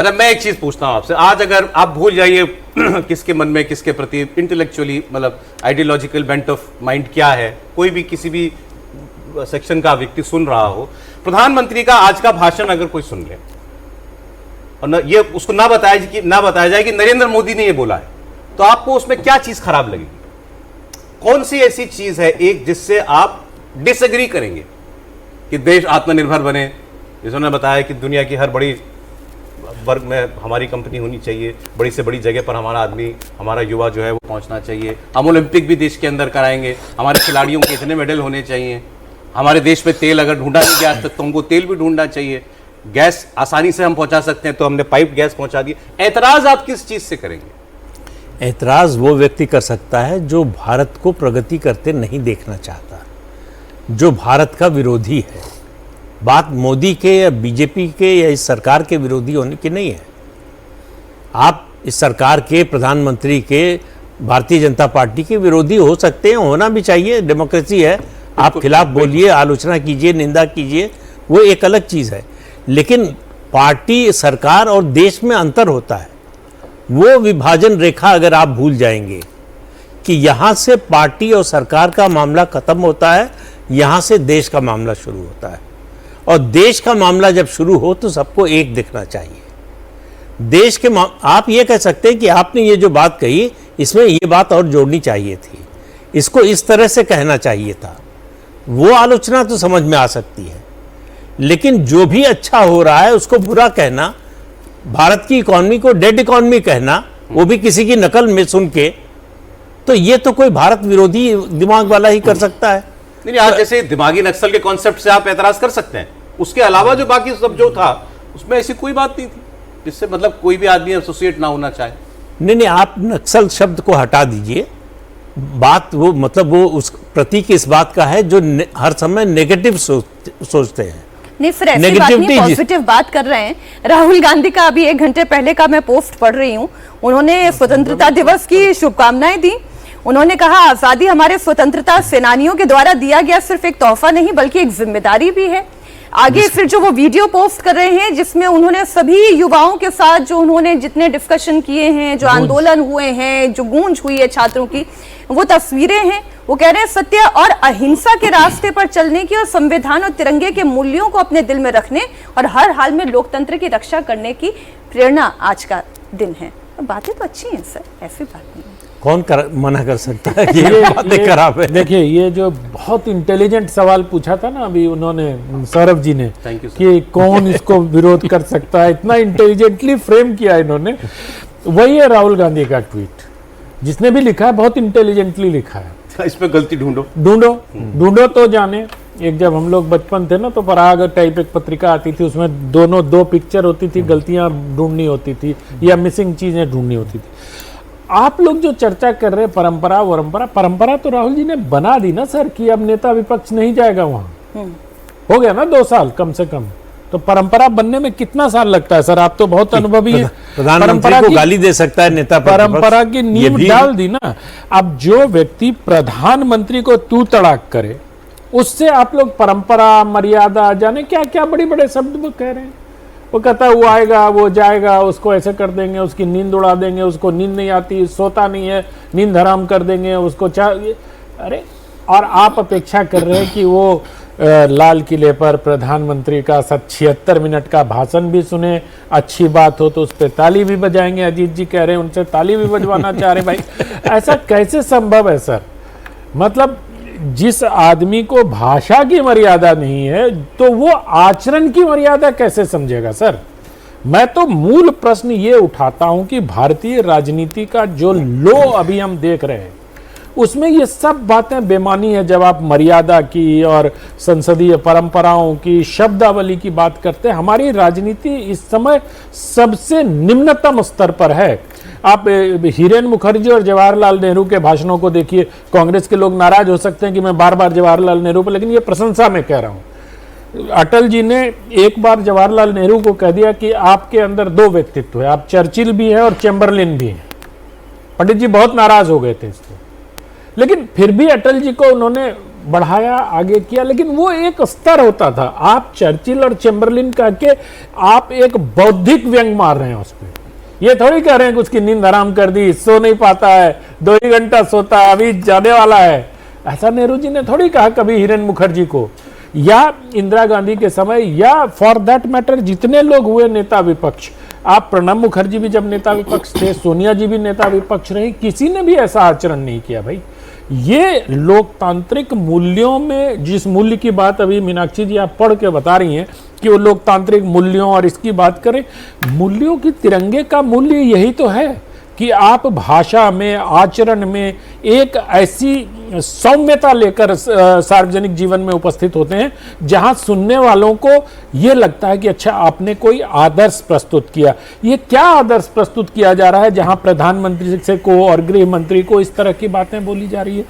अच्छा, मैं एक चीज पूछता हूं आपसे, आज अगर आप भूल जाइए किसके मन में किसके प्रति इंटेलेक्चुअली मतलब आइडियोलॉजिकल बेंट ऑफ माइंड क्या है, कोई भी किसी भी सेक्शन का व्यक्ति सुन रहा हो, प्रधानमंत्री का आज का भाषण अगर कोई सुन ले और ये उसको ना बताया जाए कि नरेंद्र मोदी ने ये बोला है, तो आपको उसमें क्या चीज खराब लगेगी? कौन सी ऐसी चीज है एक जिससे आप डिसएग्री करेंगे कि देश आत्मनिर्भर बने? जिन्होंने बताया कि दुनिया की हर बड़ी वर्ग में हमारी कंपनी होनी चाहिए, बड़ी से बड़ी जगह पर हमारा आदमी, हमारा युवा जो है वो पहुंचना चाहिए, हम ओलंपिक भी देश के अंदर कराएंगे, हमारे खिलाड़ियों के इतने मेडल होने चाहिए, हमारे देश में तेल अगर ढूंढा नहीं गया आज तक तो हमको तेल भी ढूंढना चाहिए, गैस आसानी से हम पहुंचा सकते हैं तो हमने पाइप गैस पहुंचा दी। ऐतराज आप किस चीज से करेंगे? ऐतराज वो व्यक्ति कर सकता है जो भारत को प्रगति करते नहीं देखना चाहता, जो भारत का विरोधी है। बात मोदी के या बीजेपी के या इस सरकार के विरोधी होने की नहीं है। आप इस सरकार के, प्रधानमंत्री के, भारतीय जनता पार्टी के विरोधी हो सकते हैं, होना भी चाहिए, डेमोक्रेसी है। आप खिलाफ बोलिए, आलोचना कीजिए, निंदा कीजिए, वो एक अलग चीज़ है। लेकिन पार्टी, सरकार और देश में अंतर होता है। वो विभाजन रेखा अगर आप भूल जाएंगे कि यहाँ से पार्टी और सरकार का मामला खत्म होता है, यहाँ से देश का मामला शुरू होता है, और देश का मामला जब शुरू हो तो सबको एक दिखना चाहिए। देश के आप ये कह सकते हैं कि आपने ये जो बात कही इसमें ये बात और जोड़नी चाहिए थी, इसको इस तरह से कहना चाहिए था, वो आलोचना तो समझ में आ सकती है। लेकिन जो भी अच्छा हो रहा है उसको बुरा कहना, भारत की इकॉनमी को डेड इकॉनमी कहना, वो भी किसी की नकल में सुन के, तो ये तो कोई भारत विरोधी दिमाग वाला ही कर सकता है। नहीं, आज जैसे दिमागी नक्सल के कॉन्सेप्ट से आप एतराज कर सकते हैं, उसके अलावा जो बाकी सब जो था उसमें ऐसी कोई बात नहीं थी जिससे मतलब कोई भी आदमी एसोसिएट ना होना चाहे। नहीं, आप नक्सल शब्द को हटा दीजिए। बात वो मतलब वो उस प्रतीक इस बात का है जो हर समय नेगेटिव सोचते हैं। नहीं, फिर ऐसी बात नहीं, पॉजिटिव बात कर रहे हैं। राहुल गांधी का अभी 1 घंटे पहले का मैं पोस्ट पढ़ रही हूँ, उन्होंने स्वतंत्रता दिवस की शुभकामनाएं दी। उन्होंने कहा आजादी हमारे स्वतंत्रता सेनानियों के द्वारा दिया गया सिर्फ एक तोहफा नहीं बल्कि एक जिम्मेदारी भी है। आगे फिर जो वो वीडियो पोस्ट कर रहे हैं जिसमें उन्होंने सभी युवाओं के साथ जो उन्होंने जितने डिस्कशन किए हैं, जो आंदोलन हुए हैं, जो गूंज हुई है छात्रों की, वो तस्वीरें हैं। वो कह रहे हैं सत्य और अहिंसा के रास्ते पर चलने की और संविधान और तिरंगे के मूल्यों को अपने दिल में रखने और हर हाल में लोकतंत्र की रक्षा करने की प्रेरणा आज का दिन है। बातें तो अच्छी हैं सर, ऐसी बात नहीं है। कौन मना कर सकता है कि ये बातें खराब है? देखिए, ये जो बहुत इंटेलिजेंट सवाल पूछा था ना अभी उन्होंने, सौरभ जी ने, कि कौन इसको विरोध कर सकता है, इतना इंटेलिजेंटली फ्रेम किया इन्होंने। वही है राहुल गांधी का ट्वीट, जिसने भी लिखा है बहुत इंटेलिजेंटली लिखा है। इसमें गलती ढूंढो तो जाने। एक जब हम लोग बचपन थे ना तो पराग टाइप एक पत्रिका आती थी, उसमें दो पिक्चर होती थी, गलतियां ढूंढनी होती थी या मिसिंग चीजें ढूंढनी होती थी। आप लोग जो चर्चा कर रहे हैं परंपरा तो राहुल जी ने बना दी ना सर, कि अब नेता विपक्ष नहीं जाएगा वहां। हो गया ना 2 साल कम से कम, तो परंपरा बनने में कितना साल लगता है सर? आप तो बहुत अनुभवी हैं। प्रधानमंत्री को गाली दे सकता है नेता, परंपरा की नींव डाल दी ना। अब जो व्यक्ति प्रधानमंत्री को तू तड़ाक करे, उससे आप लोग परंपरा, मर्यादा, जाने क्या क्या बड़े बड़े शब्द वो कह रहे हैं। वो कहता है वो आएगा, वो जाएगा, उसको ऐसे कर देंगे, उसकी नींद उड़ा देंगे, उसको नींद नहीं आती, सोता नहीं है, नींद हराम कर देंगे उसको। अरे, और आप अपेक्षा कर रहे हैं कि वो लाल किले पर प्रधानमंत्री का 76 मिनट का भाषण भी सुने, अच्छी बात हो तो उस पर ताली भी बजाएंगे। अजीत जी कह रहे हैं उनसे ताली भी बजवाना चाह रहे। भाई ऐसा कैसे संभव है सर? मतलब जिस आदमी को भाषा की मर्यादा नहीं है तो वो आचरण की मर्यादा कैसे समझेगा सर? मैं तो मूल प्रश्न ये उठाता हूं कि भारतीय राजनीति का जो लो अभी हम देख रहे हैं उसमें ये सब बातें बेमानी है। जब आप मर्यादा की और संसदीय परंपराओं की, शब्दावली की बात करते हैं, हमारी राजनीति इस समय सबसे निम्नतम स्तर पर है। आप हिरेन मुखर्जी और जवाहरलाल नेहरू के भाषणों को देखिए। कांग्रेस के लोग नाराज हो सकते हैं कि मैं बार बार जवाहरलाल नेहरू पर, लेकिन ये प्रशंसा में कह रहा हूं। अटल जी ने एक बार जवाहरलाल नेहरू को कह दिया कि आपके अंदर 2 व्यक्तित्व है, आप चर्चिल भी हैं और चैम्बरलिन भी हैं। पंडित जी बहुत नाराज हो गए थे इससे, लेकिन फिर भी अटल जी को उन्होंने बढ़ाया, आगे किया, लेकिन वो एक स्तर होता था। आप चर्चिल और चैम्बरलिन कह के आप एक बौद्धिक व्यंग मार रहे हैं उस पर। ये थोड़ी कह रहे हैं कि उसकी नींद हराम कर दी, सो नहीं पाता है, 2 ही घंटा सोता है, अभी जाने वाला है। ऐसा नेहरू जी ने थोड़ी कहा कभी हिरेन मुखर्जी को, या इंदिरा गांधी के समय, या फॉर दैट मैटर जितने लोग हुए नेता विपक्ष। आप प्रणब मुखर्जी भी जब नेता विपक्ष थे, सोनिया जी भी नेता विपक्ष रही, किसी ने भी ऐसा आचरण नहीं किया भाई। ये लोकतांत्रिक मूल्यों में, जिस मूल्य की बात अभी मीनाक्षी जी आप पढ़ के बता रही हैं कि वो लोकतांत्रिक मूल्यों और इसकी बात करें, मूल्यों की तिरंगे का मूल्य यही तो है कि आप भाषा में, आचरण में एक ऐसी सौम्यता लेकर सार्वजनिक जीवन में उपस्थित होते हैं जहां सुनने वालों को यह लगता है कि अच्छा आपने कोई आदर्श प्रस्तुत किया। ये क्या आदर्श प्रस्तुत किया जा रहा है जहां प्रधानमंत्री से को और गृह मंत्री को इस तरह की बातें बोली जा रही है?